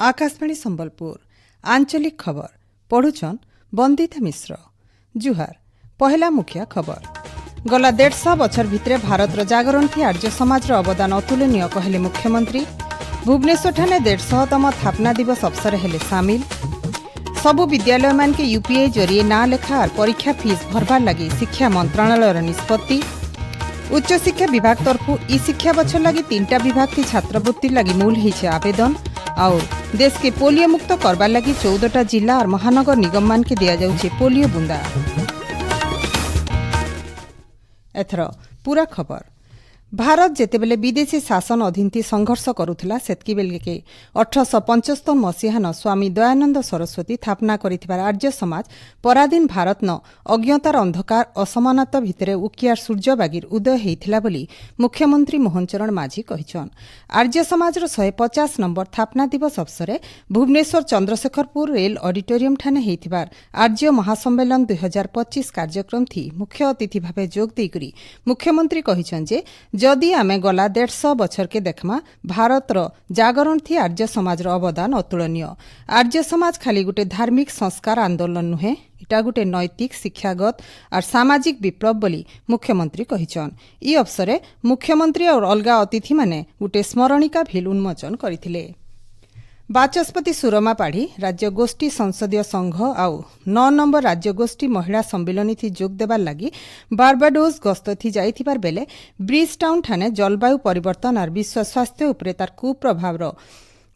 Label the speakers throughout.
Speaker 1: आकाशवाणी संबलपुर आंचलिक खबर पढ़ुछन बंदिता मिश्र। जुहार पहला मुखिया खबर गला 150 बछर भितरे भारतर जागरण थी आर्य समाज अवदान अतुलनीय कहले मुख्यमंत्री। भुवनेश्वर ठाने 150तम स्थापना दिवस अवसर हेले सामिल। सबु विद्यालय मान के यूपीआई जरिए ना लेखा और परीक्षा फीस भरबार लगी शिक्षा मंत्रालय निष्पत्ति। उच्च शिक्षा विभाग तरफु ई शिक्षा बछर लगी 3टा विभाग की छात्रवृत्ति लगी मूल हिचे आवेदन और देश के पोलियो मुक्त करबार लगी 14टा जिला और महानगर निगम मान के दिया जाउछे पोलियो बुंदा। एथर पूरा खबर भारत जेतेबेले विदेशी शासन अधीन थी संघर्ष करुथला सेतकी बेले के 1875 मसीहान स्वामी दयानंद सरस्वती स्थापना करिथिबार आर्य समाज पराधीन भारत न अज्ञतार अंधकार असमानता भितरे उकियार सूर्यबागीर उदय हेइथिला बोली मुख्यमंत्री मोहन चरण माझी कहिछन। आर्य समाजर 150 नंबर स्थापना दिवस अवसरे भुवनेश्वर चंद्रशेखरपुर रेल ऑडिटोरियम ठाने हेइथिबार आर्य महासम्मेलन 2025 कार्यक्रम थी मुख्य अतिथि भावे जोग देइकरी मुख्यमंत्री कहिछन जे जदि आमे गला 150 बछर के देखमा भारतर जागरण थी आर्य समाज अवदान अतुलनीय। आर्य समाज खाली गुटे धार्मिक संस्कार आंदोलन नुहे इटा गुटे नैतिक शिक्षागत और सामाजिक विप्लव बोली मुख्यमंत्री कहिछन। ई अवसरे मुख्यमंत्री और अलगा अतिथि माने गुटे स्मरणिका फिल्म उन्मोचन करथिले। बाचस्पति सुरमा पाढ़ी राज्य गोष्ठी संसदीय संघ आउ 9 नंबर राज्य गोष्ठी महिला सम्मिलनी थी जोग देबार लगी बारबाडोस गस्त थी जाइथिबार बेले ब्रिज टाउन ठाने जलवायु परिवर्तन और विश्व स्वास्थ्य उपरे तार कुप्रभावर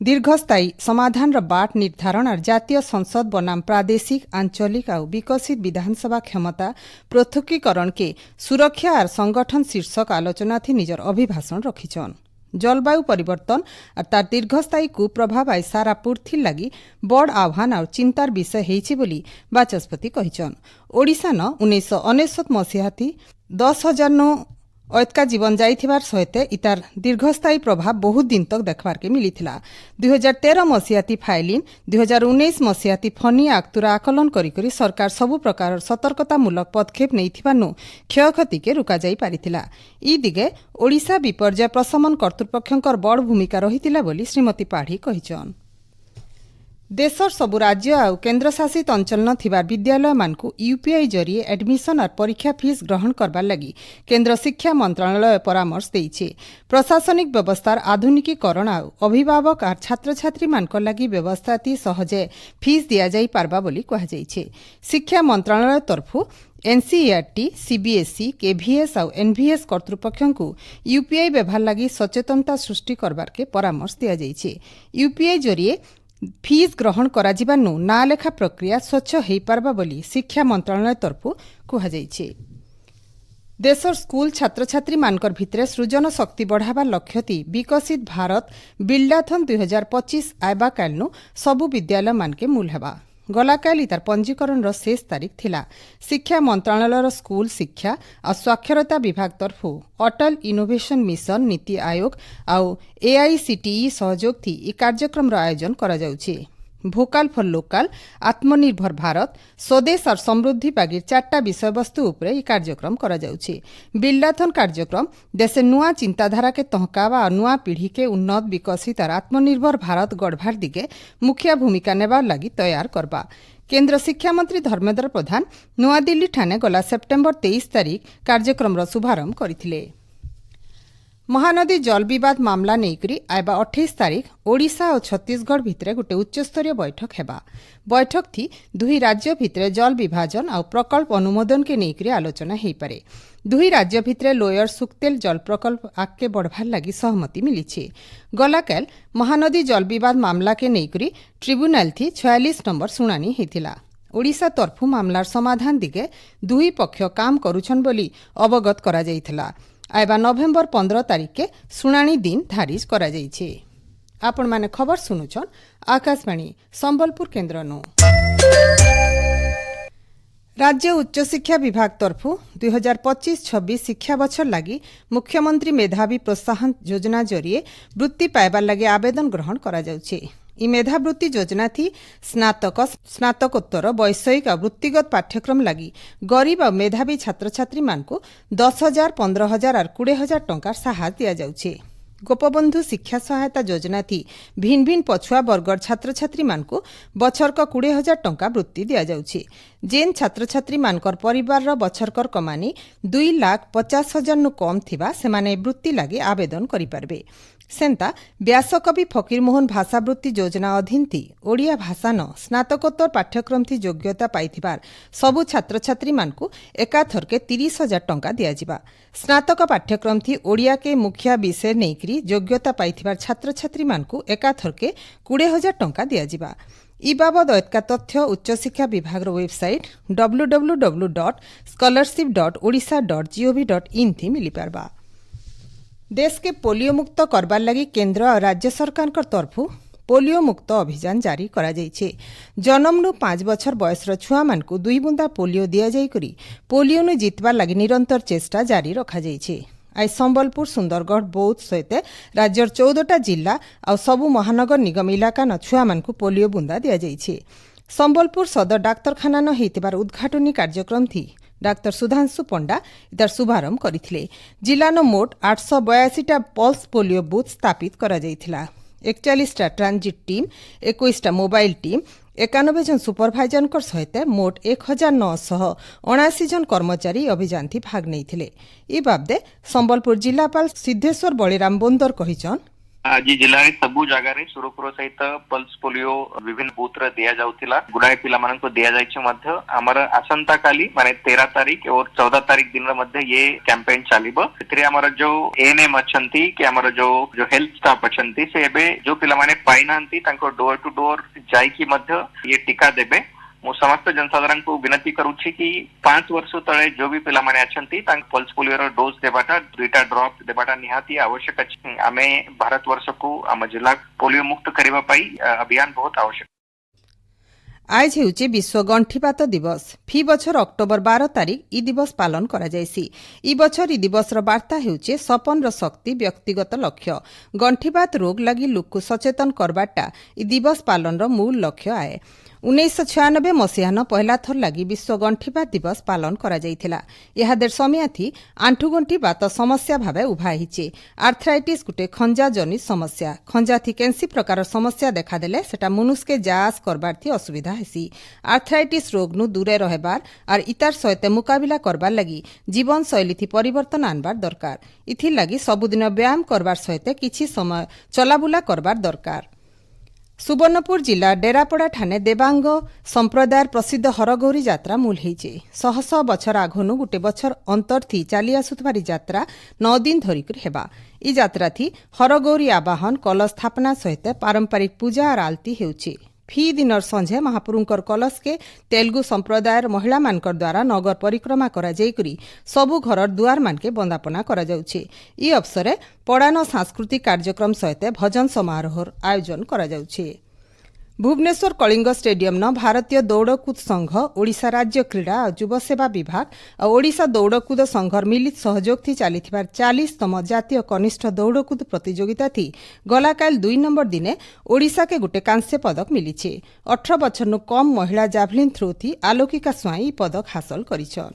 Speaker 1: दीर्घस्थायी समाधान बाट निर्धारण और जातीय संसद बनाम प्रादेशिक आंचलिक और विकसित विधानसभा क्षमता पृथकीकरण के सुरक्षा और संगठन शीर्षक आलोचना थी निजर अभिभाषण रखिछन। जलवायु परिवर्तन और तार दीर्घस्थायी कुप्रभाव आई सारा पृथ्वी लगी बड़ आह्वान और चिंतार विषय हेइछि बोली बाचस्पति कहिछन। ओडिशा न 1999 मसीहा थी 10,000 नो अयतका जीवन जाइथिबार सहित इतार दीर्घस्थायी प्रभाव बहुत दिन तक देखबार के मिलिथिला। 2013 मसीहा थी फाइलिन 2019 मसीहा थी फनी आक्तुरा आकलन करी सरकार सबु प्रकार सतर्कतामूलक पदक्षेप नैथिबानु क्षयक्षति के रुका जाई पारिथिला। ई दिगे ओडिशा विपर्यय प्रशमन कर्तृपक्षंकर बड़ भूमिका रहिथिला बोली श्रीमती पाढ़ी कहिछन। देशर सबु राज्य और केन्द्रशासित अंचल न थिबार विद्यालय मानकु यूपीआई जरिए एडमिशन और परीक्षा फीस ग्रहण करबार लगी केन्द्र शिक्षा मंत्रालय परामर्श देइछे। प्रशासनिक व्यवस्थार आधुनिकीकरण और अभिभावक और छात्र छात्री मानक लगी व्यवस्था ती सहजे फीस दिया जाई पारबा बोली कहा जाइछे। शिक्षा मंत्रालय तरफु एनसीईआरटी सीबीएसई केवीएस और एनवीएस कर्तृपक्षों को यूपीआई व्यवहार लगी सचेतनता सृष्टि करबार के परामर्श दिया जाइछे। यूपीआई जरिए फीस ग्रहण कराजिबानु ना लेखा प्रक्रिया स्वच्छ हेई पारबा बोली शिक्षा मंत्रालय तरफु कहा जाइछे। देशर स्कूल छात्र छात्री मानकर भितरे सृजन शक्ति बढ़ावा लक्ष्य थी विकसित भारत बिल्डाथन 2025 आयबा कालनु सबु विद्यालय मानके मूल हेबा। गलाकाल इतार पंजीकरण शेष तारीख थिला। शिक्षा मंत्रालय स्कूल शिक्षा और साक्षरता विभाग तरफु अटल इनोवेशन मिशन नीति आयोग और एआईसीटीई सहयोग थी ई कार्यक्रम आयोजन करा जाउछे। भोकाल फॉर लोकाल आत्मनिर्भर भारत स्वदेश और समृद्धि बागीर 4टा विषय वस्तु उपरे ई कार्यक्रम करा जाउछे। बिल्डाथन कार्यक्रम देशे नुआ चिंताधारा के तहकावा और नुआ पीढ़ी के उन्नत विकसित और आत्मनिर्भर भारत गढ़भार दिगे मुख्य भूमिका नेबार लगी तैयार करबा। केन्द्र शिक्षा मंत्री धर्मेन्द्र प्रधान नुआदिल्ली ठाने गला सेप्टेम्बर 23 तारीख कार्यक्रम शुभारंभ करथिले। महानदी जल विवाद मामला नेइकरी आयबा 28 तारीख ओडिशा और छत्तीसगढ़ भितरे गोटे उच्चस्तरीय बैठक हेबा। बैठक थी दुई राज्य भितरे जल विभाजन और प्रकल्प अनुमोदन के नेइकरी आलोचना हेई पारे। दुई राज्य भितरे लोयर सुक्तेल जल प्रकल्प आगे बढ़वार लगी सहमति मिली। गलाकाल महानदी जल विवाद मामला के नेइकरी ट्रिब्यूनाल थी 46 नंबर शुणानी हेतिला। ओडिशा तरफु मामलार समाधान दिगे दुई पक्ष काम करुछन बोली अवगत करा जाइथिला। आयबा नवेम्बर 15 तारीख के शुणाणी दिन धारिज करा जाइछे। आपण माने खबर सुनुछन आकाशवाणी संबलपुर केन्द्रनु। राज्य उच्च शिक्षा विभाग तरफु 2025-26 शिक्षा बछर लगी मुख्यमंत्री मेधावी प्रोत्साहन योजना जरिए वृत्ति पाइबार लगी आवेदन ग्रहण करा जाउछे। ई मेधावृत्ति योजना थी स्नातक स्नातकोत्तर वैषयिक और वृत्तिगत पाठ्यक्रम लगी गरीब और मेधावी छात्र छात्री मानकु 10,000 15,000 और 20,000 टंकार साहाय्य दिया जाउछे। गोपबंधु शिक्षा सहायता योजना थी भिन्न भिन्न पछुआ वर्गर छात्र छात्री मानकु बछरक 20,000 टंका वृत्ति दिया जाउछि। जेन छात्र छात्री मानकर परिवार रो बछरकर कमानी 2,50,000 नु कम थिबा सेमाने वृत्ति लागि आवेदन करि पारबे। सेंता व्यासकवि फकीरमोहन भाषावृत्ति योजना अधीन थी ओडिया भाषा न स्नातकोत्तर पाठ्यक्रम थी योग्यता पाइथिबार सबु छात्र छात्री मानकु एकाथरके 30,000 टंका दिया जिबा। स्नातक पाठ्यक्रम थी ओडिया के मुख्य विषय नेकरी योग्यता पाइथिबार छात्र छात्री मानकु एकाथरके 20,000 टंका दिया जिबा। इ बाबद एतका तथ्य उच्च शिक्षा विभाग वेबसाइट www.scholarship.odisha.gov.in थी मिली पारबा। देश के पोलियो मुक्त करबार लगी केंद्र और राज्य सरकार तरफु पोलियो मुक्त अभियान जारी करा जाइछे। जन्मनु 5 बछर बयसर छुआ मानकु 2 बुंदा पोलियो दिया जाई करी पोलियो नु जितबार लगी निरंतर चेष्टा जारी रखा जाइछे। आज संबलपुर सुंदरगढ़ बौद्ध सहित राज्यर 14टा जिला और सबु महानगर निगम इलाका न छुआ मानकु पोलियो बुंदा दिया जाइछे। संबलपुर सदर डाक्तरखाना न हेतिबार उद्घाटनी कार्यक्रम थी डाक्तर सुधांशु पंडा इतार शुभारंभ करथिले। जिला न मोट 882टा पल्स पोलियो बूथ स्थापित करा जाइथिला। 41टा ट्रांजिट टीम 21टा मोबाइल टीम 91 जन सुपरभाइजर सहित मोट 1,979 जन कर्मचारी अभियान थी भाग नहीं। इ बाबदे संबलपुर जिलापाल सिद्धेश्वर बलिराम बोंदर कहिछन
Speaker 2: आज जिले सबु जगह सुरक्षित सहित पल्स पोलियो विभिन्न बूथ रे दिया जाउथिला। गुडाए पिला मानन को दिया जाइछ मध्य हमर आसंता काली माने 13 तारीख और 14 तारीख दिन मध्य ये कैंपेन चलिबो। एतरे हमर जो एएनएम अछंती कि हमर जो हेल्थ स्टाफ अछंती से एबे जो पिला माने पाइनांती तांको डोर टू डोर जाई कि मध्य ये टीका देबे। मु समस्त जनसाधारण को विनती करूछि कि 5 वर्ष तळे जो भी पिला माने अछंती तांक पल्स पोलियो रो डोज देबाटा 2टा ड्रॉप देबाटा निहाती आवश्यक अछि। आमे भारत वर्ष को आम जिला पोलियो मुक्त करिबा पई अभियान बहुत आवश्यक।
Speaker 1: आज हेउचे विश्व गंठीपात दिवस। फी बछर अक्टोबर 12 तारीख इ दिवस पालन करा जायसी। इ बछर इ दिवस रो वार्ता हेउचे सपन रो शक्ति व्यक्तिगत लक्ष्य। गंठीपात रोग लागि लोक सचेतन करबाटा इ दिवस पालन रो मूल लक्ष्य आए। 1996 मसीहान पहला थर लगी विश्व गंठीपात दिवस पालन करा जाइथिला। इहादेर समयाथी आंठुगंठी बात समस्या भावे उभा हिचे। आर्थराइटिस गुटे खंजा जनित समस्या। खंजा थी केंसी प्रकार समस्या देखा देले सेटा मनुष्य के जांच करबार थी असुविधा हेसी। आर्थराइटिस रोग नु दूरे रहबार और इतार सहित मुकाबिला करबार लगी जीवन शैली थी परिवर्तन आनबार दरकार। इथि लगी सबुदिन व्यायाम करबार सहित किछि समय चलाबुला करबार दरकार। सुवर्णपुर जिला डेरापड़ा ठाणे देवांग संप्रदायर प्रसिद्ध हरगौरी यात्रा मूल होइछे। 100 बछर आघनु गुटे बछर अंतर थी चली आसुथबारी यात्रा 9 दिन धरिक हेबा। इ यात्रा थी हरगौरी आवाहन कलश स्थापना सहित पारंपरिक पूजा और आलती हेउछे। फी दिनर संझे महाप्रभुंकर कलश के तेलुगु संप्रदायर महिला मानकर द्वारा नगर परिक्रमा करा जाई करी सबु घरर दुआर मानके बंदापना करा जाउछे। इ अवसरे पड़ान सांस्कृतिक कार्यक्रम सहित भजन समारोहर आयोजन करा जाउछे। भुवनेश्वर कलिंग स्टेडियम न भारतीय दौड़कूद संघ ओडिशा राज्य क्रीड़ा और युव सेवा विभाग और ओडिशा दौड़कूद संघर मिलित सहयोग थी चलीथिबार 40तम जातीय कनिष्ठ दौड़कूद प्रतियोगिता थी गलाकाल 2 नंबर दिने ओडिशा के गुटे कांस्य पदक मिलीछे। 18 बछर नु कम महिला जाभलिन थ्रो थी आलोकिका स्वाई पदक हासिल करिछन।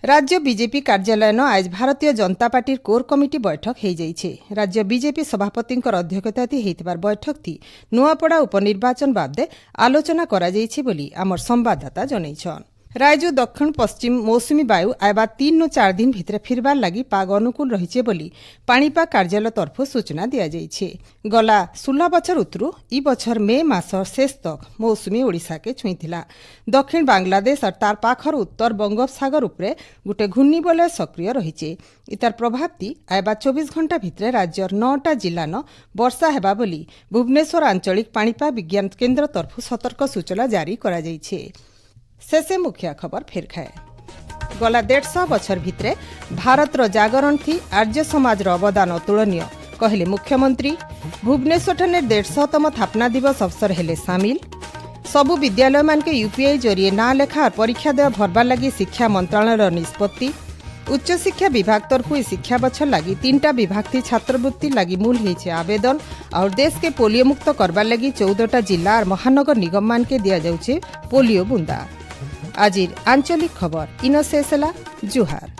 Speaker 1: राज्य बीजेपी कार्यालय न आज Bharatiya Janata party core committee बैठक हो जाइछे। राज्य बीजेपी सभापति अध्यक्षता हेतिबार बैठक थी नुआपड़ा उपनिर्वाचन बाबदे आलोचना करा जाइछे बोली आमर संवाददाता जनैछन। राज्य दक्षिण पश्चिम मौसुमी वायु आयबा 3-4 दिन भितर फिरबार लगी पाग अनुकूल रहिछे बोली पाणीपाग कार्यालय तरफु सूचना दिया जाइछे। गला 16 बछर उतरु इ बछर मे मास शेष तक मौसुमी ओडिशा के छुईथिला। दक्षिण बांग्लादेश और तार पाखर उत्तर बंगोपसागर उपरे गुटे घूर्णिबलय सक्रिय रहिछे। इतार प्रभाव थी आयबा 24 घंटा भितर राज्यर 9टा जिला न वर्षा हेबा बोली भुवनेश्वर आंचलिक पाणीपाग विज्ञान केन्द्र तरफु सतर्क सूचना जारी करा जाइछे। शेषे मुख्य खबर फेर खाए। गला 150 बछर भितरे भारत रो जागरण थी आर्य समाज रो अवदान अतुलनीय कहले मुख्यमंत्री। भुवनेश्वर ठाणे 150तम स्थापना दिवस अवसर हेले सामिल। सबु विद्यालय मान के यूपीआई जरिए ना लेखा और परीक्षा देय भरबार लगी शिक्षा मंत्रालय निष्पत्ति। उच्च शिक्षा विभाग तरफु शिक्षा बछर लगी 3टा विभाग थी छात्रवृत्ति लगी मूल होइछे आवेदन और देश के पोलियो मुक्त करबार लगी 14टा जिला और महानगर निगम मान के दिया जाउछे पोलियो बुंदा। आजिर आंचलिक खबर इन शेष जुहार।